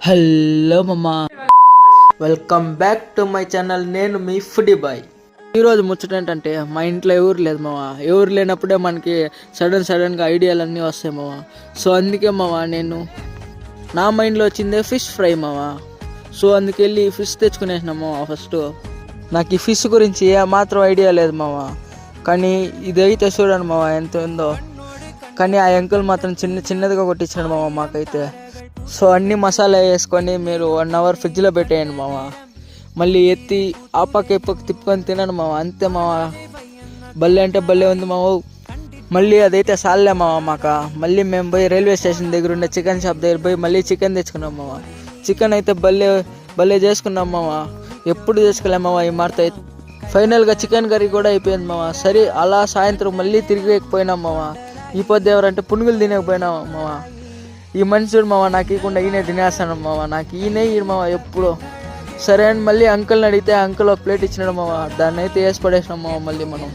Hello మమ్మా, welcome back to my channel. నేను మీ foodie bye. ఈరోజు ముచ్చట ఏంటంటే, మా ఇంట్లో ఎవరు లేదు మావా. ఎవరు లేనప్పుడే మనకి సడన్గా ఐడియాలన్నీ వస్తాయి మావా. సో అందుకే మావా నేను నా మైండ్లో వచ్చిందే ఫిష్ ఫ్రై మావా. సో అందుకెళ్ళి ఫిష్ తెచ్చుకునేసినా మావా. ఫస్ట్ నాకు ఈ ఫిష్ గురించి మాత్రం ఐడియా లేదు మావా. కానీ ఇదైతే చూడండి మావా ఎంత ఉందో. కానీ ఆ అంకుల్ మాత్రం చిన్నదిగా కొట్టించాడు మావా మాకైతే. సో అన్ని మసాలా వేసుకొని మీరు 1 అవర్ ఫ్రిడ్జ్లో పెట్టేయండి మామ. మళ్ళీ ఎత్తి ఆ పక్క ఈ పక్క తిప్పుకొని తినండి మామ. అంతే మామ, భలే అంటే భలే ఉంది మామ. మళ్ళీ అదైతే సాలే మామ మాక. మళ్ళీ మేము పోయి రైల్వే స్టేషన్ దగ్గర ఉండే చికెన్ షాప్ దగ్గర పోయి మళ్ళీ చికెన్ తెచ్చుకున్నాం మామ. చికెన్ అయితే భలే చేసుకున్నాం మామ. ఎప్పుడు చేసుకోలేము మామ ఈ మార్త అయితే. ఫైనల్గా చికెన్ కర్రీ కూడా అయిపోయింది మామ. సరే అలా సాయంత్రం మళ్ళీ తిరిగి వేయకపోయినాం మామ. ఈ పొద్దు ఎవరంటే పునుగులు తినకపోయినాం మామ. ఈ మనుషుడు మామ నాకు ఇవ్వకుండా ఈయనే తినేస్తాను మామ. నాకు ఈయన మామ ఎప్పుడు. సరే అని మళ్ళీ అంకుల్ని అడిగితే అంకుల్ ఒక ప్లేట్ ఇచ్చినాడు మామ. దాన్ని అయితే వేసి పడేసినాం మామ మళ్ళీ మనం.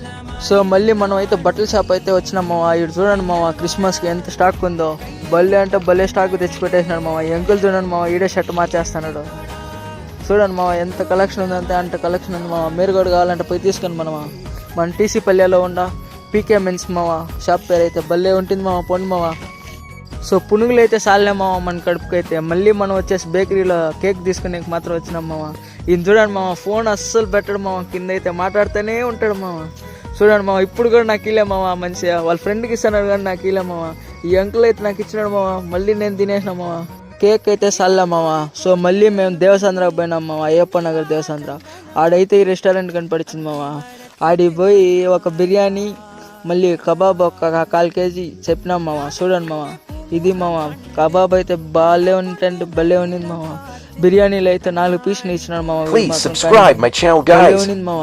సో మళ్ళీ మనం అయితే బట్టల షాప్ అయితే వచ్చినాం మామ. ఇటు చూడండి మామ, క్రిస్మస్కి ఎంత స్టాక్ ఉందో. భలే అంటే భలే స్టాక్ తెచ్చి పెట్టేసినాడు మామ. ఈ అంకుల్ చూడండి మామ, ఈడే షర్ట్ మార్చేస్తున్నాడు. చూడండి మామ ఎంత కలెక్షన్ ఉందంటే అంత కలెక్షన్ ఉంది మామ. మీరు కూడా కావాలంటే పోయి తీసుకొని మన టీసీ పల్లెలో ఉండ పీకే మెన్స్ మామ షాప్ పేరు అయితే భలే ఉంటుంది మామ. పొండి మామ. సో పునుగులు అయితే సాలే మామ మన కడుపుకి అయితే. మళ్ళీ మనం వచ్చేసి బేకరీలో కేక్ తీసుకునే మాత్రం వచ్చినాం మామ. ఈయన చూడండి మామ, ఫోన్ అస్సలు పెట్టడు మామ. కింద అయితే మాట్లాడుతూనే ఉంటాడు మామ. చూడండి మామ, ఇప్పుడు కూడా నాకు ఇలే మామ. మంచిగా వాళ్ళ ఫ్రెండ్కి ఇస్తున్నాడు కానీ నాకు ఇలే మామ. ఈ అంకుల్ అయితే నాకు ఇచ్చినాడు మామ. మళ్ళీ నేను తినేసిన మామ. కేక్ అయితే సాలే మామ. సో మళ్ళీ మేము దేవసాంధ్రకు పోయినాం మామ, అయ్యప్ప నగర్ దేవసాంధ్ర. ఆడైతే ఈ రెస్టారెంట్ కనపడిచింది మామ. ఆడికి పోయి ఒక బిర్యానీ మళ్ళీ కబాబ్ ఒక 1/4 kg చెప్పినాం మామ. చూడండి మామ, ఇది మామ. కబాబ్ అయితే భలే ఉంటే భలే ఉన్నింది మామ. బిర్యానీలో అయితే 4 పీసులు ఇచ్చినాడు మామ. భలే ఉన్నింది మామ.